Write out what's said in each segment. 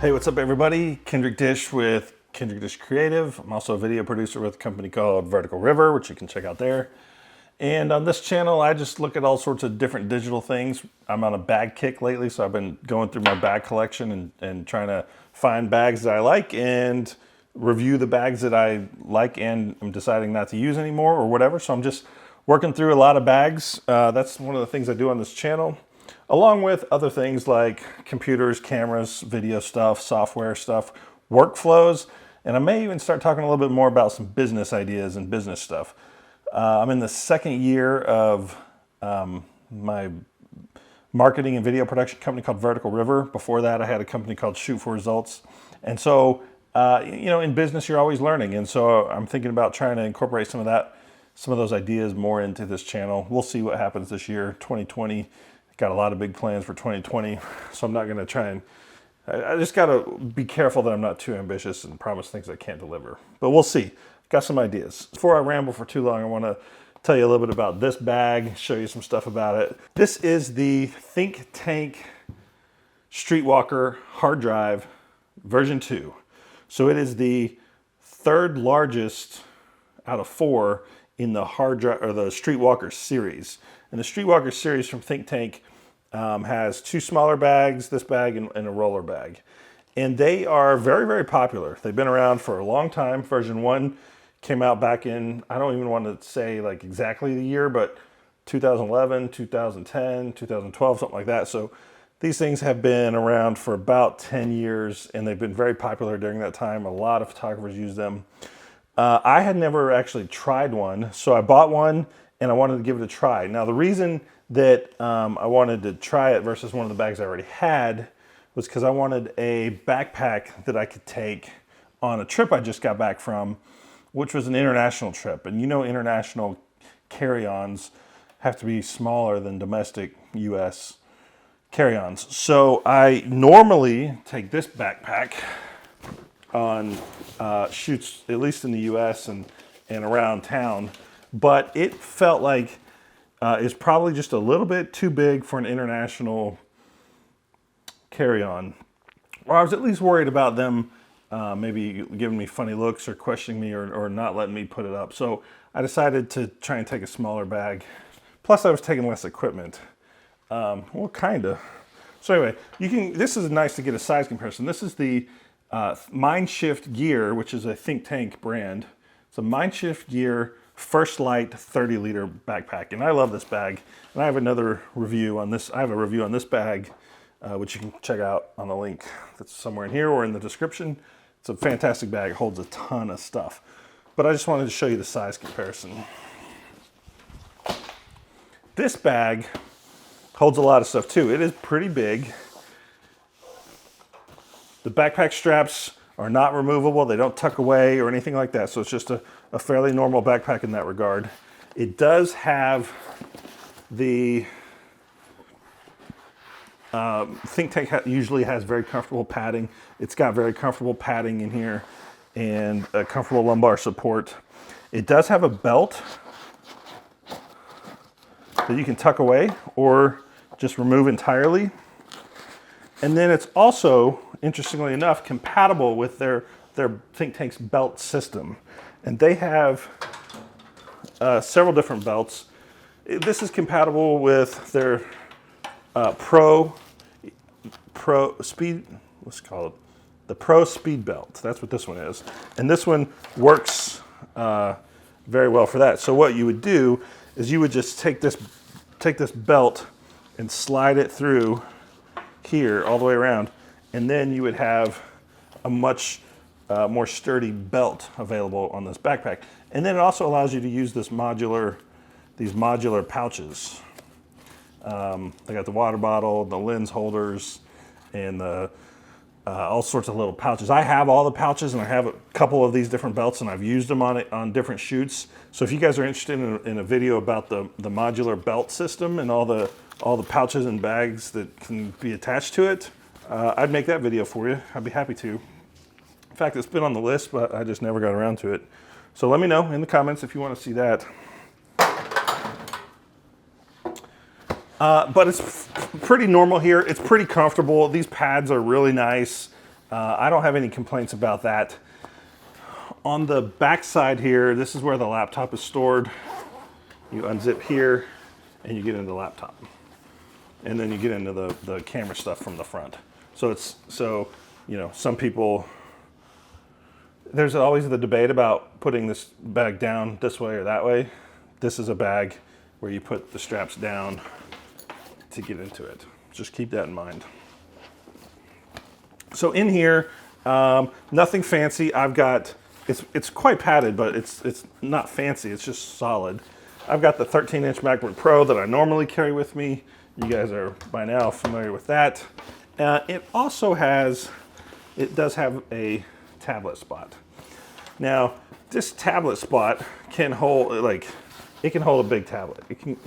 Hey, what's up everybody? Kendrick Dish with Kendrick Dish Creative. I'm also a video producer with a company called Vertical River, which you can check out there. And on this channel, I just look at all sorts of different digital things. I'm on a bag kick lately, so I've been going through my bag collection and trying to find bags that I like and review the bags that I like and I'm deciding not to use anymore or whatever. So I'm just working through a lot of bags. That's one of the things I do on this channel, along with other things like computers, cameras, video stuff, software stuff, workflows, and I may even start talking a little bit more about some business ideas and business stuff. I'm in the second year of my marketing and video production company called Vertical River. Before that, I had a company called Shoot for Results. And so, in business, you're always learning. And so I'm thinking about trying to incorporate some of those ideas more into this channel. We'll see what happens this year, 2020. Got a lot of big plans for 2020. So I'm not going to try and, I just got to be careful that I'm not too ambitious and promise things I can't deliver. But we'll see. Got some ideas. Before I ramble for too long, I want to tell you a little bit about this bag, show you some stuff about it. This is the Thinktank Streetwalker Harddrive version 2. So it is the third largest out of 4 in the hard drive or the Streetwalker series. And the Streetwalker series from Thinktank has 2 smaller bags, this bag and a roller bag. And they are very, very popular. They've been around for a long time. Version 1 came out back in, I don't even want to say like exactly the year, but 2011, 2010, 2012, something like that. So these things have been around for about 10 years and they've been very popular during that time. A lot of photographers use them. I had never actually tried one, so I bought one and I wanted to give it a try. Now the reason that I wanted to try it versus one of the bags I already had was because I wanted a backpack that I could take on a trip I just got back from, which was an international trip. And you know, international carry-ons have to be smaller than domestic US carry-ons. So I normally take this backpack on shoots, at least in the US and around town, but it felt like it's probably just a little bit too big for an international carry-on. Or I was at least worried about them maybe giving me funny looks or questioning me or not letting me put it up. So I decided to try and take a smaller bag. Plus I was taking less equipment. Well, kinda. So anyway, this is nice to get a size comparison. This is the Mindshift Gear, which is a Thinktank brand. It's a Mindshift Gear First Light 30-liter backpack. And I love this bag. And I have another review on this. I have a review on this bag, which you can check out on the link that's somewhere in here or in the description. It's a fantastic bag. It holds a ton of stuff. But I just wanted to show you the size comparison. This bag holds a lot of stuff too. It is pretty big. The backpack straps are not removable. They don't tuck away or anything like that. So it's just a fairly normal backpack in that regard. It does have the Thinktank usually has very comfortable padding. It's got very comfortable padding in here and a comfortable lumbar support. It does have a belt that you can tuck away or just remove entirely. And then it's also, interestingly enough, compatible with their Thinktank's belt system. And they have several different belts. This is compatible with their Pro Speed, let's call it the Pro Speed Belt. That's what this one is. And this one works very well for that. So what you would do is you would just take this belt and slide it through here all the way around. And then you would have a much more sturdy belt available on this backpack. And then it also allows you to use these modular pouches. They got the water bottle, the lens holders, and all sorts of little pouches. I have all the pouches and I have a couple of these different belts and I've used them on different shoots. So if you guys are interested in a video about the modular belt system and all the pouches and bags that can be attached to it, I'd make that video for you. I'd be happy to. In fact, it's been on the list, but I just never got around to it. So let me know in the comments if you want to see that. But it's pretty normal here. It's pretty comfortable. These pads are really nice. I don't have any complaints about that. On the back side here, this is where the laptop is stored. You unzip here and you get into the laptop. And then you get into the camera stuff from the front. So you know, some people, there's always the debate about putting this bag down this way or that way. This is a bag where you put the straps down to get into it. Just keep that in mind. So in here, nothing fancy. I've got, it's quite padded, but it's not fancy. It's just solid. I've got the 13-inch MacBook Pro that I normally carry with me. You guys are by now familiar with that. It also has, it does have a tablet spot. Now, this tablet spot can hold, like, it can hold a big tablet. It can,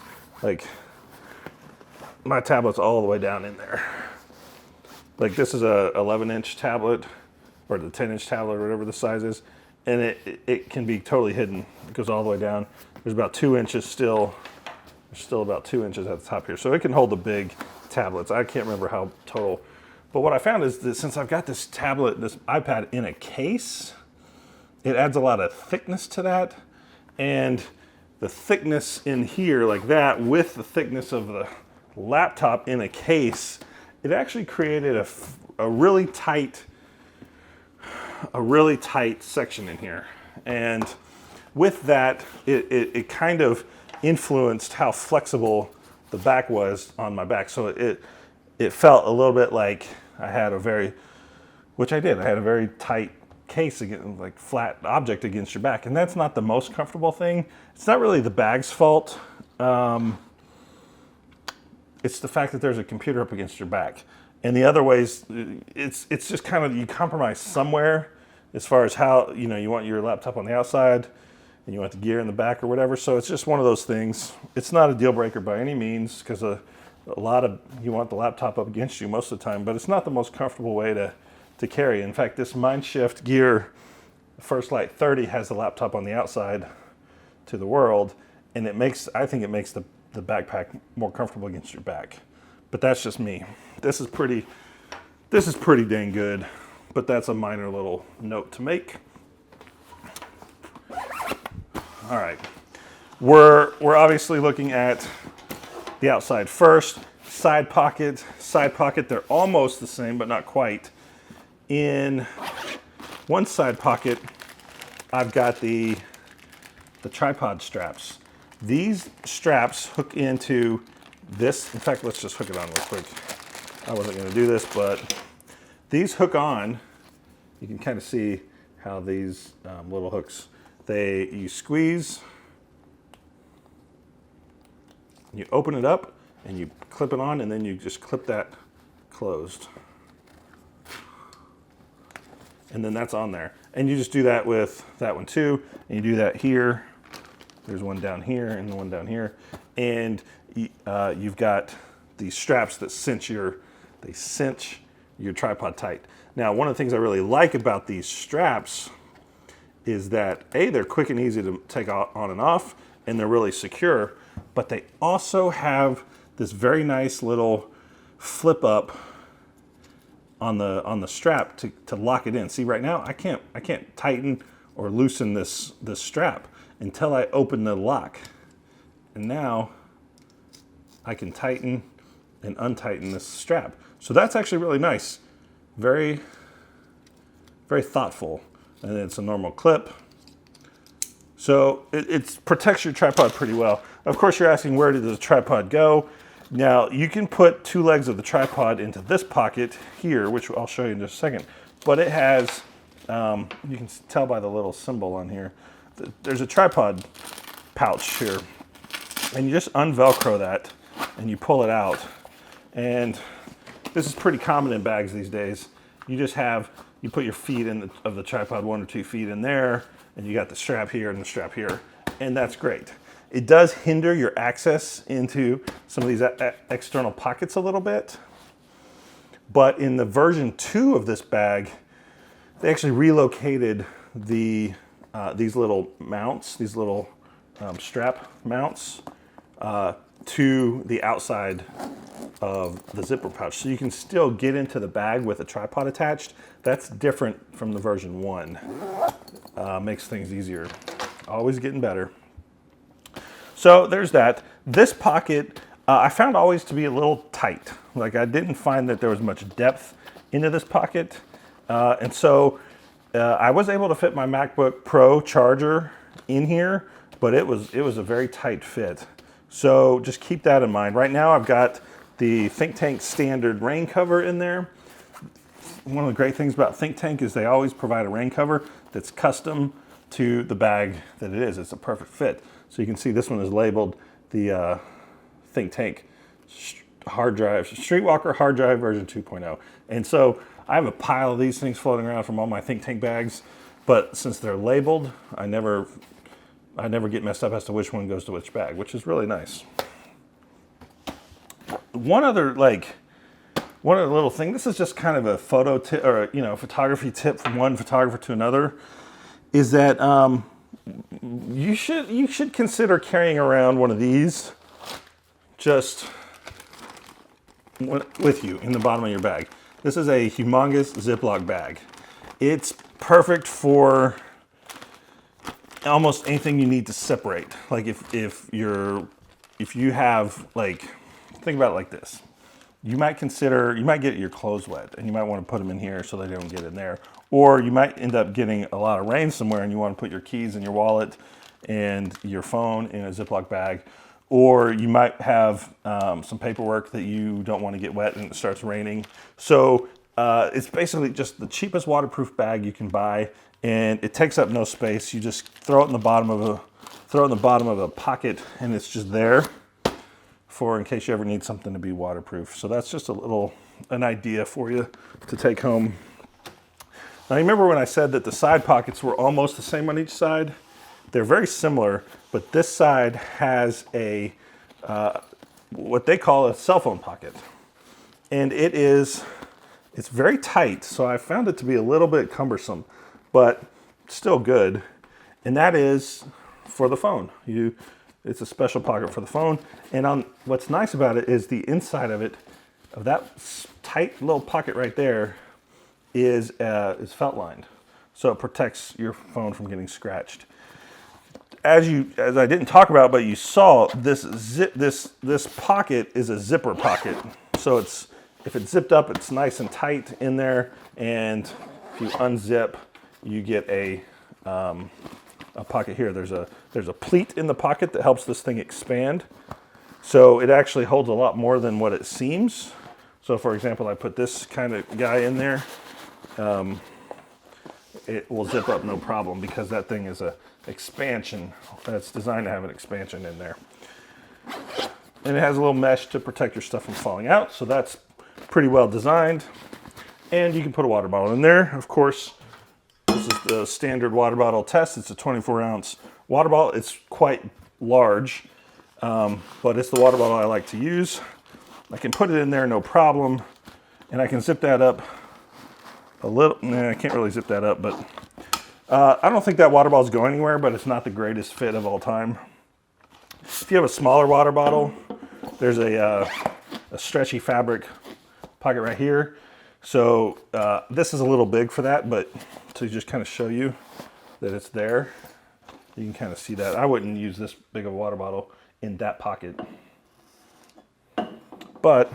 like, my tablet's all the way down in there. Like, this is a 11-inch tablet, or the 10-inch tablet, or whatever the size is, and it can be totally hidden. It goes all the way down. There's about 2 inches still. There's still about 2 inches at the top here. So it can hold the big tablets. I can't remember how total. But what I found is that since I've got this tablet, this iPad in a case, it adds a lot of thickness to that. And the thickness in here like that with the thickness of the laptop in a case, it actually created a really tight section in here. And with that, it kind of influenced how flexible the back was on my back. So it felt a little bit like I had a very, which I did, I had a very tight case, against, like flat object against your back. And that's not the most comfortable thing. It's not really the bag's fault. It's the fact that there's a computer up against your back. And the other ways, it's just kind of, you compromise somewhere as far as how, you know, you want your laptop on the outside and you want the gear in the back or whatever. So it's just one of those things. It's not a deal breaker by any means, because a lot of, you want the laptop up against you most of the time, but it's not the most comfortable way to carry. In fact, this Mindshift Gear First Light 30 has the laptop on the outside to the world, and I think it makes the backpack more comfortable against your back. But that's just me. This is pretty dang good, but that's a minor little note to make. All right, we're obviously looking at the outside first. Side pocket, they're almost the same, but not quite. In one side pocket, I've got the tripod straps. These straps hook into this. In fact, let's just hook it on real quick. I wasn't going to do this, but these hook on. You can kind of see how these little hooks, you squeeze, you open it up, and you clip it on, and then you just clip that closed. And then that's on there. And you just do that with that one too, and you do that here. There's one down here and one down here. And you've got these straps that cinch your tripod tight. Now, one of the things I really like about these straps is that A, they're quick and easy to take on and off, and they're really secure, but they also have this very nice little flip up on the strap to lock it in. See, right now I can't tighten or loosen this strap until I open the lock. And now I can tighten and untighten this strap. So that's actually really nice. Very, very thoughtful. And it's a normal clip. So it protects your tripod pretty well. Of course, you're asking, where did the tripod go? Now, you can put two legs of the tripod into this pocket here, which I'll show you in just a second. But it has, you can tell by the little symbol on here, there's a tripod pouch here. And you just unvelcro that and you pull it out. And this is pretty common in bags these days. You just you put your feet of the tripod, 1 or 2 feet in there, and you got the strap here and the strap here, and that's great. It does hinder your access into some of these external pockets a little bit, but in the version 2 of this bag, they actually relocated these little mounts, these little strap mounts, to the outside of the zipper pouch. So you can still get into the bag with a tripod attached. That's different from the version 1. Makes things easier. Always getting better. So there's that. This pocket, I found always to be a little tight. Like I didn't find that there was much depth into this pocket. And so I was able to fit my MacBook Pro charger in here, but it was a very tight fit. So just keep that in mind. Right now I've got the Thinktank standard rain cover in there. One of the great things about Thinktank is they always provide a rain cover that's custom to the bag that it is. It's a perfect fit. So you can see this one is labeled the Thinktank Streetwalker Harddrive version 2.0. And so I have a pile of these things floating around from all my Thinktank bags, but since they're labeled, I never get messed up as to which one goes to which bag, which is really nice. One other little thing, this is just kind of a photo tip, or photography tip from one photographer to another, is that you should consider carrying around one of these just with you in the bottom of your bag. This is a humongous Ziploc bag. It's perfect for almost anything you need to separate. Like if you have, like, think about it like this. You might get your clothes wet and you might want to put them in here so they don't get in there. Or you might end up getting a lot of rain somewhere and you want to put your keys in your wallet and your phone in a Ziploc bag. Or you might have some paperwork that you don't want to get wet and it starts raining. So it's basically just the cheapest waterproof bag you can buy, and it takes up no space. You just throw it in the bottom of a pocket, and it's just there for in case you ever need something to be waterproof. So that's just an idea for you to take home. Now, you remember when I said that the side pockets were almost the same on each side? They're very similar, but this side has a what they call a cell phone pocket. And it's very tight, so I found it to be a little bit cumbersome, but still good. And that is for the phone. It's a special pocket for the phone. And what's nice about it is the inside of that tight little pocket right there is felt lined. So it protects your phone from getting scratched. As I didn't talk about, but you saw this pocket is a zipper pocket. So if it's zipped up, it's nice and tight in there. And if you unzip, you get a pocket here. There's a pleat in the pocket that helps this thing expand. So it actually holds a lot more than what it seems. So for example, I put this kind of guy in there. It will zip up no problem because that thing is a expansion. That's designed to have an expansion in there. And it has a little mesh to protect your stuff from falling out. So that's pretty well designed. And you can put a water bottle in there. Of course, this is the standard water bottle test. It's a 24-ounce water bottle. It's quite large, but it's the water bottle I like to use. I can put it in there no problem. And I can zip that up a little. I can't really zip that up, but I don't think that water bottle is going anywhere, but it's not the greatest fit of all time. If you have a smaller water bottle, there's a stretchy fabric pocket right here. So this is a little big for that, but to just kind of show you that it's there, you can kind of see that. I wouldn't use this big of a water bottle in that pocket. But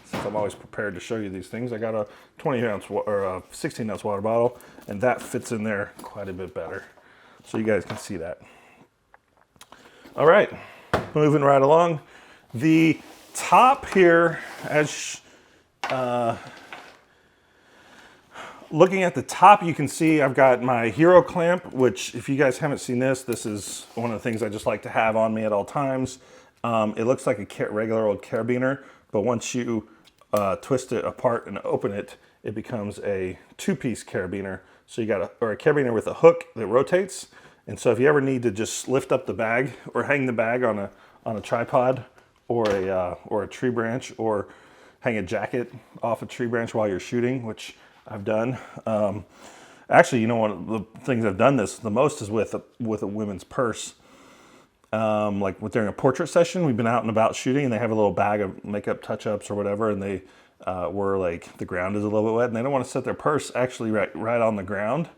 since I'm always prepared to show you these things, I got a 20-ounce or a 16-ounce water bottle, and that fits in there quite a bit better. So you guys can see that. All right, moving right along. The top here, looking at the top, you can see I've got my Hero clamp, which if you guys haven't seen this is one of the things I just like to have on me at all times. It looks like a regular old carabiner, but once you twist it apart and open it, it becomes a two-piece carabiner. So you got a carabiner with a hook that rotates. And so if you ever need to just lift up the bag or hang the bag on a tripod or a tree branch, or hang a jacket off a tree branch while you're shooting, which I've done. Actually, one of the things I've done this the most is with a women's purse. like during a portrait session, we've been out and about shooting, and they have a little bag of makeup touch-ups or whatever, and they were like, the ground is a little bit wet, and they don't want to set their purse actually right on the ground.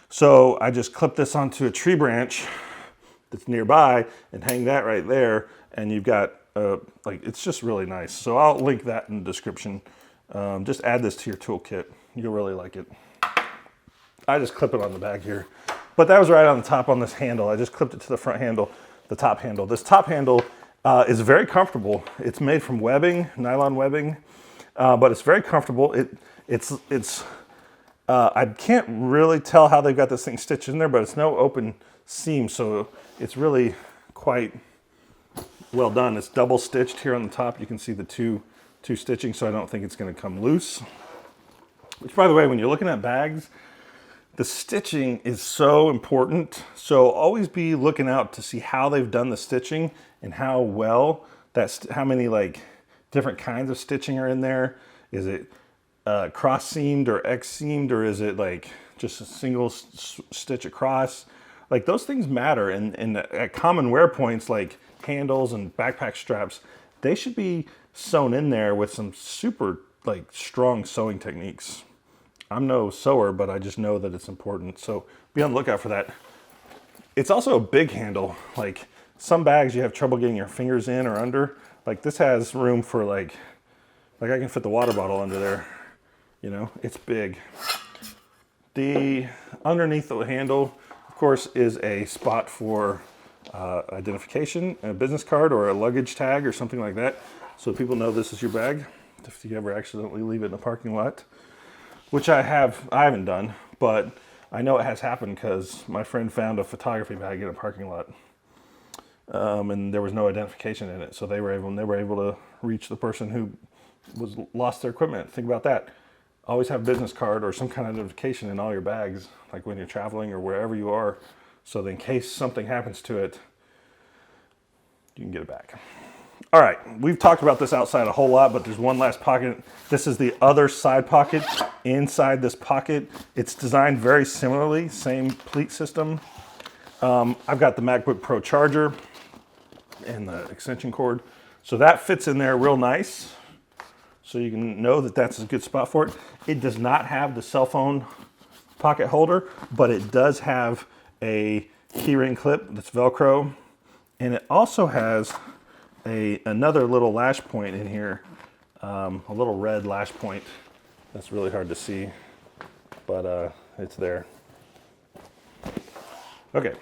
So I just clip this onto a tree branch that's nearby and hang that right there, and you've got like, it's just really nice. So I'll link that in the description. Just add this to your toolkit. You'll really like it. I just clip it on the back here, but that was right on the top on this handle. I just clipped it to the front handle, the top handle. This top handle is very comfortable. It's made from webbing, nylon webbing, but it's very comfortable. I can't really tell how they've got this thing stitched in there, but it's no open seam, so it's really quite well done. It's double stitched here on the top. You can see the two stitching, so I don't think it's going to come loose. Which, by the way, when you're looking at bags, the stitching is so important. So always be looking out to see how they've done the stitching and how well how many like different kinds of stitching are in there. Is it cross seamed or X seamed, or is it like just a single stitch across? Like, those things matter, and at common wear points like handles and backpack straps, they should be sewn in there with some super like strong sewing techniques. I'm no sewer, but I just know that it's important, so be on the lookout for that. It's also a big handle. Like, some bags you have trouble getting your fingers in or under. Like, this has room for like I can fit the water bottle under there. You know, it's big. The underneath the handle, of course, is a spot for identification, a business card or a luggage tag or something like that, so people know this is your bag if you ever accidentally leave it in a parking lot, which I haven't done, but I know it has happened because my friend found a photography bag in a parking lot, and there was no identification in it, so they were able to reach the person who lost their equipment. Think about that. Always have a business card or some kind of identification in all your bags, like when you're traveling or wherever you are, so that in case something happens to it, you can get it back. All right, we've talked about this outside a whole lot, but there's one last pocket. This is the other side pocket inside this pocket. It's designed very similarly, same pleat system. I've got the MacBook Pro charger and the extension cord, so that fits in there real nice. So you can know that that's a good spot for it. It does not have the cell phone pocket holder, but it does have a keyring clip that's Velcro. And it also has another little lash point in here, a little red lash point. That's really hard to see, but it's there. Okay,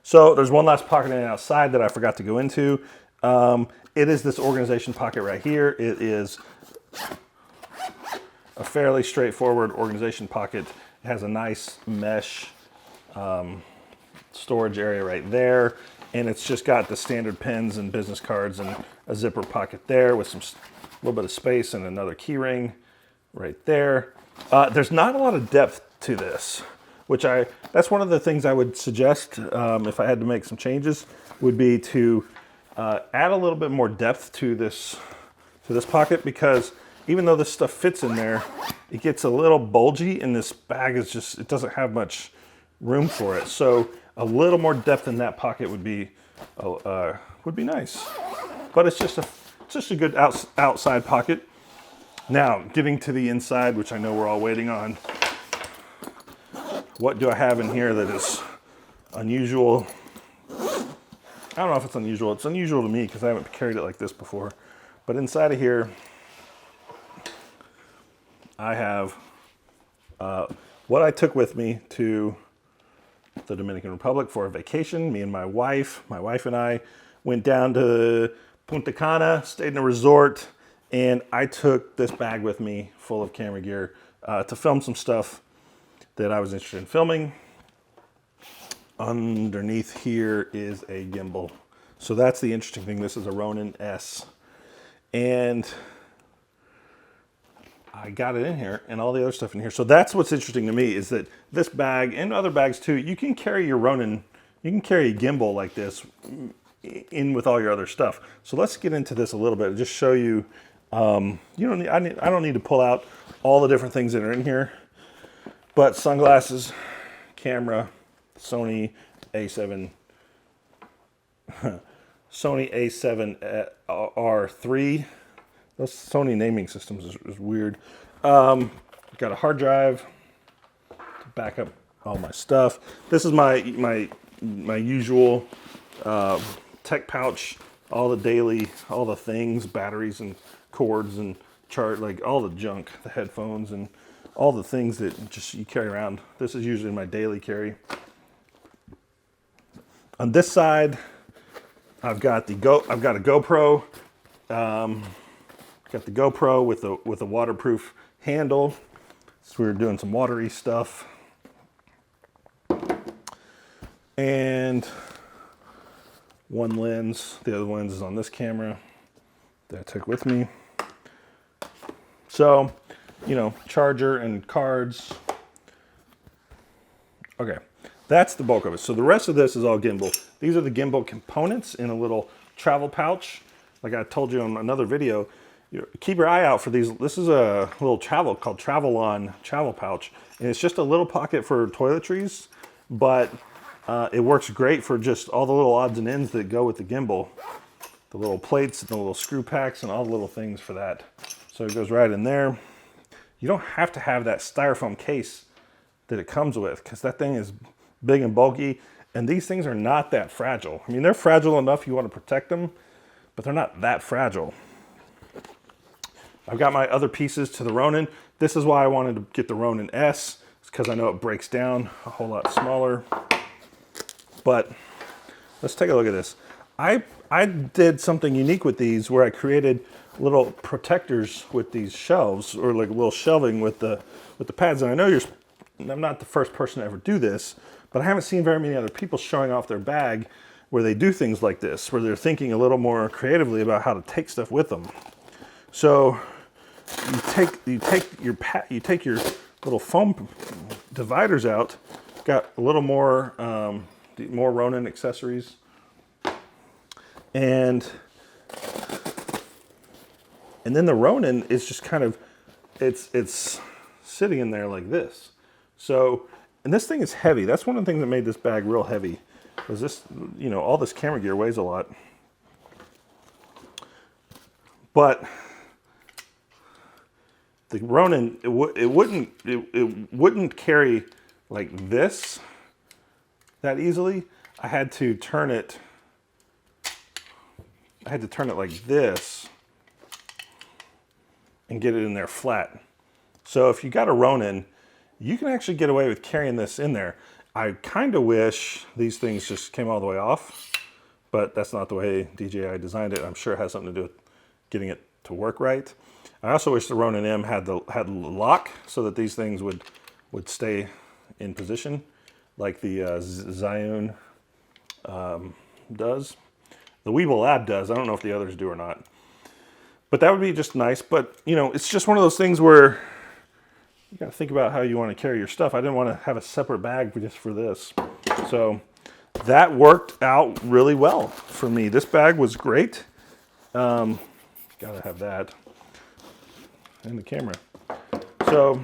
so there's one last pocket on the outside that I forgot to go into. It is this organization pocket right here. It is a fairly straightforward organization pocket. It has a nice mesh storage area right there, and it's just got the standard pens and business cards and a zipper pocket there with a little bit of space and another key ring right there. There's not a lot of depth to this, which that's one of the things I would suggest if I had to make some changes, would be to add a little bit more depth to this pocket, because even though this stuff fits in there, it gets a little bulgy, and this bag is just, it doesn't have much room for it. So a little more depth in that pocket would be nice. But it's just a good outside pocket. Now, getting to the inside, which I know we're all waiting on. What do I have in here that is unusual? I don't know if it's unusual. It's unusual to me because I haven't carried it like this before. But inside of here, I have what I took with me to the Dominican Republic for a vacation. Me and my wife and I went down to Punta Cana, stayed in a resort, and I took this bag with me full of camera gear to film some stuff that I was interested in filming. Underneath here is a gimbal. So that's the interesting thing. This is a Ronin S. And I got it in here and all the other stuff in here. So that's what's interesting to me, is that this bag and other bags too, you can carry your Ronin, you can carry a gimbal like this in with all your other stuff. So let's get into this a little bit and just show you, I don't need to pull out all the different things that are in here, but sunglasses, camera, Sony A7 Sony A7R3. Those Sony naming systems is weird. Got a hard drive to back up all my stuff. This is my usual tech pouch. All the things, batteries and cords and like all the junk, the headphones and all the things that just you carry around. This is usually my daily carry. On this side, I've got a GoPro. Got the GoPro with a waterproof handle. So we're doing some watery stuff. And one lens. The other lens is on this camera that I took with me. So, you know, charger and cards. Okay, that's the bulk of it. So the rest of this is all gimbal. These are the gimbal components in a little travel pouch. Like I told you on another video, keep your eye out for these. This is a little called Travel-On travel pouch. And it's just a little pocket for toiletries, but it works great for just all the little odds and ends that go with the gimbal. The little plates and the little screw packs and all the little things for that. So it goes right in there. You don't have to have that styrofoam case that it comes with because that thing is big and bulky. And these things are not that fragile. I mean, they're fragile enough you want to protect them, but they're not that fragile. I've got my other pieces to the Ronin. This is why I wanted to get the Ronin S. It's because I know it breaks down a whole lot smaller. But let's take a look at this. I did something unique with these where I created little protectors with these shelves, or like a little shelving with the pads. And I know I'm not the first person to ever do this, but I haven't seen very many other people showing off their bag where they do things like this, where they're thinking a little more creatively about how to take stuff with them. So you take your little foam dividers out, got a little more Ronin accessories, and then the Ronin is just kind of it's sitting in there like this. So, and this thing is heavy. That's one of the things that made this bag real heavy, because this, you know, all this camera gear weighs a lot. But the Ronin, it wouldn't carry like this that easily. I had to turn it like this and get it in there flat. So if you got a Ronin, you can actually get away with carrying this in there. I kind of wish these things just came all the way off, but that's not the way DJI designed it. I'm sure it has something to do with getting it to work right. I also wish the Ronin M had the lock so that these things would stay in position like the Zhiyun does. The Weeble Lab does. I don't know if the others do or not. But that would be just nice. But, you know, it's just one of those things where you got to think about how you want to carry your stuff. I didn't want to have a separate bag just for this. So that worked out really well for me. This bag was great. Got to have that. And the camera. So,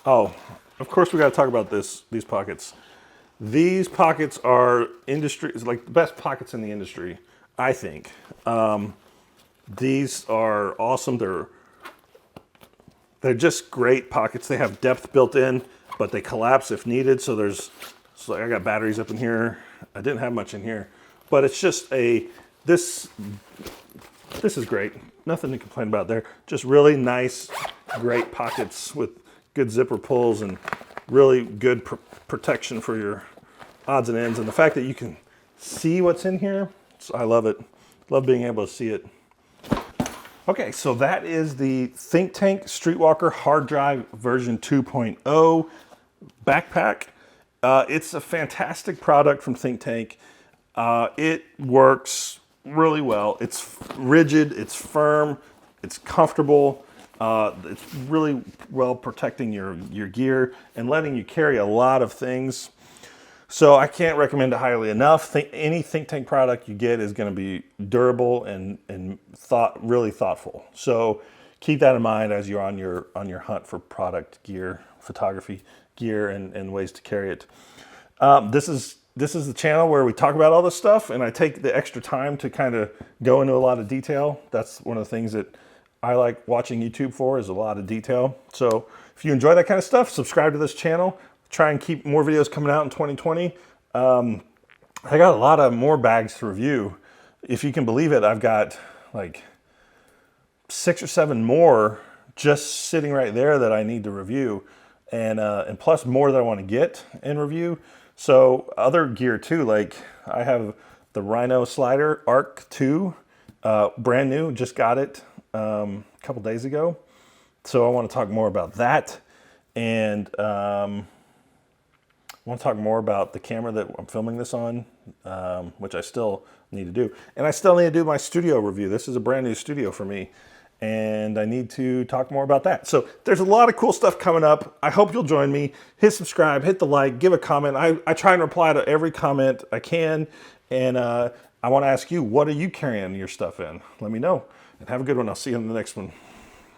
oh, of course we got to talk about these pockets. These pockets are like the best pockets in the industry, I think. These are awesome. They're just great pockets. They have depth built in, but they collapse if needed. So I got batteries up in here. I didn't have much in here, but it's just this is great. Nothing to complain about there. Just really nice, great pockets with good zipper pulls and really good protection for your odds and ends. And the fact that you can see what's in here, I love it. Love being able to see it. Okay, so that is the Thinktank Streetwalker Harddrive version 2.0 backpack. It's a fantastic product from Thinktank. It works really well. It's rigid, it's firm, it's comfortable. It's really well protecting your gear and letting you carry a lot of things. So I can't recommend it highly enough. Any Thinktank product you get is going to be durable and really thoughtful. So keep that in mind as you're on your hunt for product gear, photography gear, and ways to carry it. This is this is the channel where we talk about all this stuff, and I take the extra time to kind of go into a lot of detail. That's one of the things that I like watching YouTube for, is a lot of detail. So if you enjoy that kind of stuff, subscribe to this channel. Try and keep more videos coming out in 2020. I got a lot of more bags to review. If you can believe it, I've got like 6 or 7 more just sitting right there that I need to review, and plus more that I want to get and review. So other gear too, like I have the Rhino Slider Arc 2, brand new, just got it a couple days ago. So I want to talk more about that, and I want to talk more about the camera that I'm filming this on, which I still need to do. And I still need to do my studio review. This is a brand new studio for me, and I need to talk more about that. So there's a lot of cool stuff coming up. I hope you'll join me. Hit subscribe, hit the like, give a comment. I try and reply to every comment I can. And I want to ask you, what are you carrying your stuff in? Let me know. And have a good one. I'll see you in the next one.